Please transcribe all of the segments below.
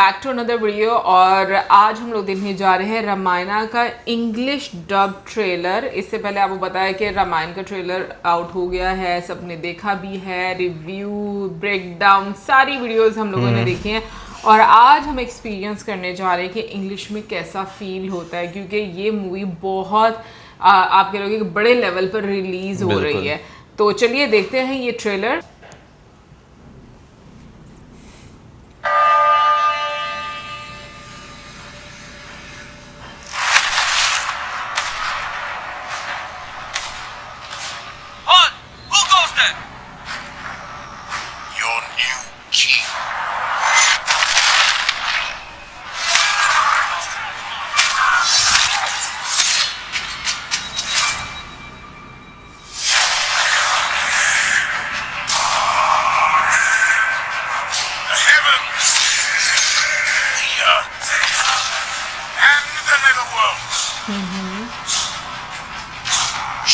Back to another video. और आज हम लोग देखने जा रहे हैं रामायणा का इंग्लिश डब ट्रेलर। इससे पहले आपको बताया कि रामायण का ट्रेलर आउट हो गया है, सबने देखा भी है, रिव्यू ब्रेकडाउन सारी वीडियोस हम लोगों ने देखी हैं। और आज हम एक्सपीरियंस करने जा रहे हैं कि इंग्लिश में कैसा फील होता है, क्योंकि ये मूवी बहुत आप कह लोगे बड़े लेवल पर रिलीज हो रही है। तो चलिए देखते हैं ये trailer.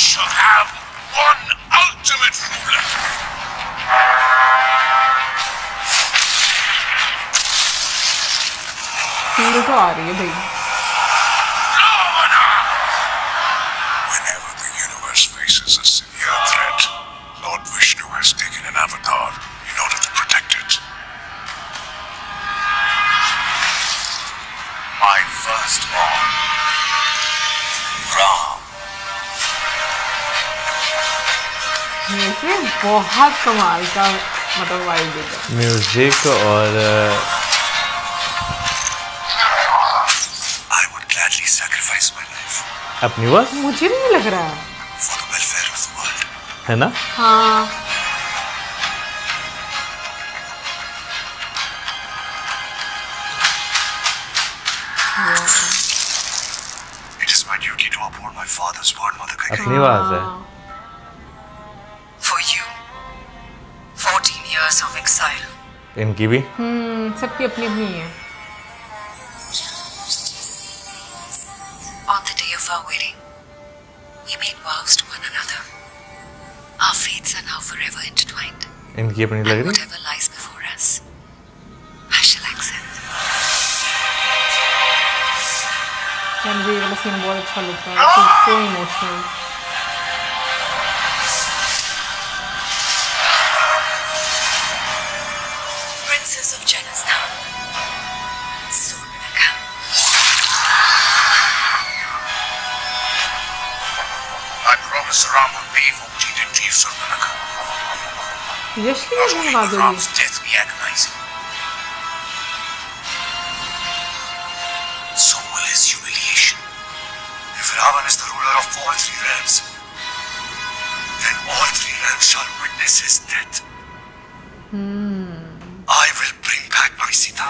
Shall have one ultimate ruler. Feel तो आ रही है भाई। Ravana! Whenever the universe faces a severe threat, Lord Vishnu has taken an avatar in order to protect it. My firstborn, Ram. वैसे बहुत कमाल का मतलब वाइब देता म्यूजिक और I would gladly sacrifice my life अपनी बात मुझे नहीं लग रहा है। for the welfare of the world. है ना। हाँ It is my duty to uphold my father's word, Mother Kaikeyi. अपनी बात है। For you, 14 years of exile. इनकी भी सबकी अपनी अपनी है। On the day of our wedding, we made vows to one another. Our fates are now forever intertwined. इनकी अपनी लग And रही। whatever lies before us, I shall accept. यार मुझे ये वाला सीन बहुत अच्छा लगता है, so emotional. Princess of Janastan, Surpanakha. I promise Ram will pay for what he did to you, Surpanakha. यश की Not वजह only में बात will हो Ram's death be agonizing, so will his humiliation. If Ravan is the ruler of all three realms, then all three realms shall witness his death. I will bring back my Sita.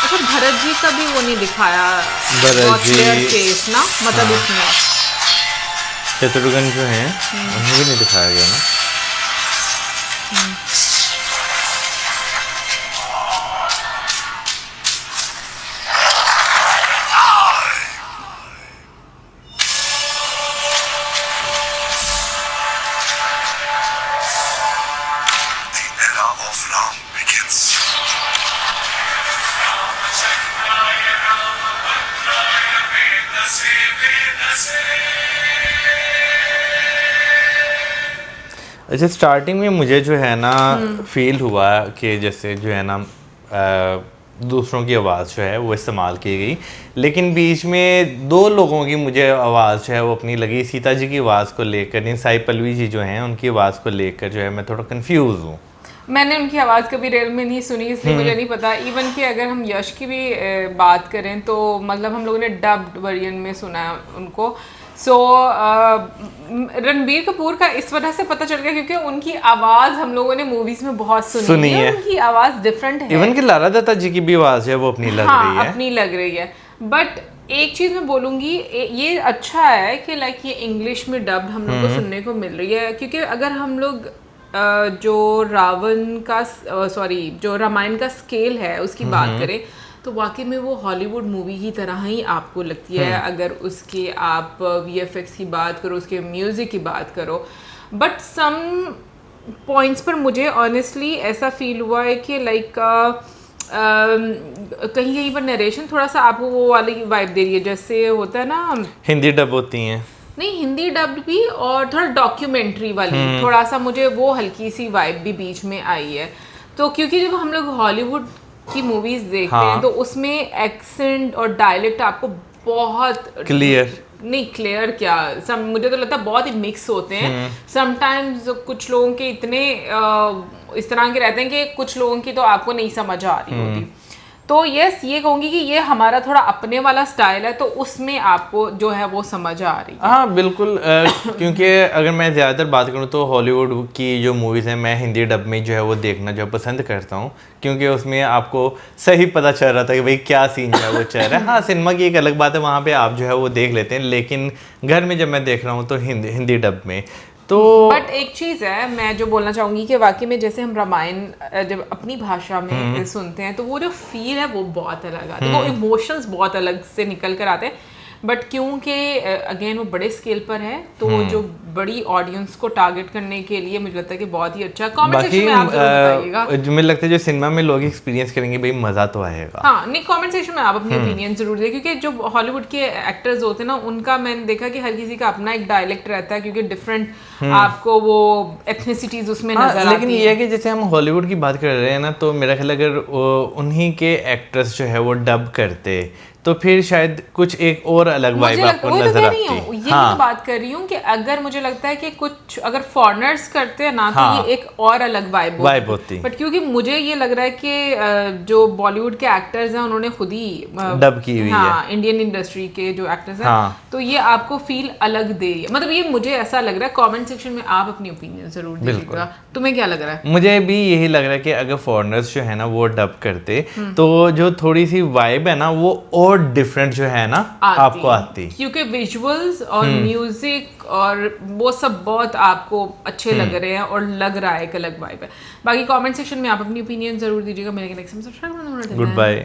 अच्छा भरत जी का भी वो नहीं दिखाया, भरत बहुत जी- clear face ना, मतलब इसमें शत्रुघ्न जो हैं उन्हें भी नहीं दिखाया गया ना। The era of Ram begins. अच्छा स्टार्टिंग में मुझे जो है ना फील हुआ कि जैसे जो है ना दूसरों की आवाज़ जो है वो इस्तेमाल की गई, लेकिन बीच में दो लोगों की मुझे आवाज़ जो है वो अपनी लगी। सीता जी की आवाज़ को लेकर, नहीं साई पल्लवी जी जो हैं उनकी आवाज़ को लेकर जो है मैं थोड़ा कंफ्यूज हूँ। मैंने उनकी आवाज़ कभी रियल में नहीं सुनी, इसलिए मुझे नहीं पता। इवन कि अगर हम यश की भी बात करें तो मतलब हम लोगों ने डब्ड वर्जन में सुना है उनको। सो रणबीर कपूर का इस वजह से पता चल गया क्योंकि उनकी आवाज़ हम लोगों ने मूवीज में बहुत सुनी है। उनकी आवाज़ डिफरेंट है। इवन कि लारा दत्ता जी की भी आवाज़ है वो अपनी लग रही है। अपनी लग रही है। बट एक चीज मैं बोलूंगी, ये अच्छा है कि लाइक ये इंग्लिश में डब्ड हम लोग को सुनने को मिल रही है, क्योंकि अगर हम लोग जो रावण का जो रामायण का स्केल है उसकी बात करें तो वाकई में वो हॉलीवुड मूवी की तरह ही आपको लगती है। अगर उसके आप VFX की बात करो, उसके म्यूजिक की बात करो, बट सम पॉइंट्स पर मुझे ऑनेस्टली ऐसा फील हुआ है कि लाइक कहीं कहीं पर नरेशन थोड़ा सा आपको वो वाली वाइब दे रही है, जैसे होता है ना हिंदी डब होती हैं, नहीं हिंदी डब्ड भी, और थोड़ा डॉक्यूमेंट्री वाली थोड़ा सा मुझे वो हल्की सी वाइब भी बीच में आई है। तो क्योंकि जब हम लोग हॉलीवुड की मूवीज देखते हैं तो उसमें एक्सेंट और डायलेक्ट आपको बहुत क्लियर क्या मुझे तो लगता है बहुत ही मिक्स होते हैं। समटाइम्स कुछ लोगों के इतने इस तरह के रहते हैं कि कुछ लोगों की तो आपको नहीं समझ आ रही होती। तो यस, ये कहूंगी कि ये हमारा थोड़ा अपने वाला स्टाइल है, तो उसमें आपको जो है वो समझ आ रही है। हाँ बिल्कुल, क्योंकि अगर मैं ज़्यादातर बात करूँ तो हॉलीवुड की जो मूवीज़ हैं मैं हिंदी डब में जो है वो देखना जो पसंद करता हूँ, क्योंकि उसमें आपको सही पता चल रहा था कि भाई क्या सीन जो है वो चल रहा है। हाँ सिनेमा की एक अलग बात है, वहाँ पे आप जो है वो देख लेते हैं, लेकिन घर में जब मैं देख रहा हूँ तो हिंदी डब में तो बट एक चीज है मैं जो बोलना चाहूंगी कि वाकई में जैसे हम रामायण जब अपनी भाषा में सुनते हैं तो वो जो फील है वो बहुत अलग आता है, वो इमोशंस बहुत अलग से निकल कर आते हैं। बट क्योंकि अगेन वो बड़े स्केल पर है तो जो बड़ी ऑडियंस को टारगेट करने के लिए मुझे लगता है कि बहुत ही अच्छा। कमेंट सेक्शन में आप जरूर बताइएगा, मुझे लगता है जो सिनेमा में लोग एक्सपीरियंस करेंगे भाई मजा तो आएगा। हाँ नहीं, कमेंट सेक्शन में आप अपनी ओपिनियन जरूर दें, क्योंकि जो हॉलीवुड के एक्टर्स होते हैं ना उनका मैंने देखा कि हर किसी का अपना एक डायलेक्ट रहता है, क्योंकि डिफरेंट आपको वो एथनिसिटीज उसमें नजर आती है। लेकिन ये है कि जैसे हम हॉलीवुड की बात कर रहे हैं ना, तो मेरा ख्याल अगर उन्हीं के एक्टर्स जो है वो डब करते तो फिर शायद कुछ एक और अलग वाइब आपको नजर आती है। ये मैं बात कर रही हूँ कि अगर मुझे लगता है कि कुछ अगर फॉरेनर्स करते हैं ना तो ये एक और अलग वाइब होती है। बट क्योंकि मुझे ये लग रहा है कि जो बॉलीवुड के एक्टर्स हैं उन्होंने खुद ही डब की हुई है इंडियन इंडस्ट्री के जो एक्टर्स हैं, तो ये आपको फील अलग दे, मतलब ये मुझे ऐसा लग रहा है। कमेंट सेक्शन में आप अपनी ओपिनियन जरूर दीजिएगा, तुम्हें क्या लग रहा है? मुझे भी यही लग रहा है कि अगर फॉरेनर्स जो है ना वो डब करते तो जो थोड़ी सी वाइब है ना वो और डिफरेंट जो है ना आपको आती, क्योंकि विजुअल्स और म्यूजिक और वो सब बहुत आपको अच्छे लग रहे हैं और लग रहा है एक अलग वाइब है। बाकी कमेंट सेक्शन में आप अपनी ओपिनियन जरूर दीजिएगा। मेरे नेक्स्ट में सब्सक्राइब करना। Good bye.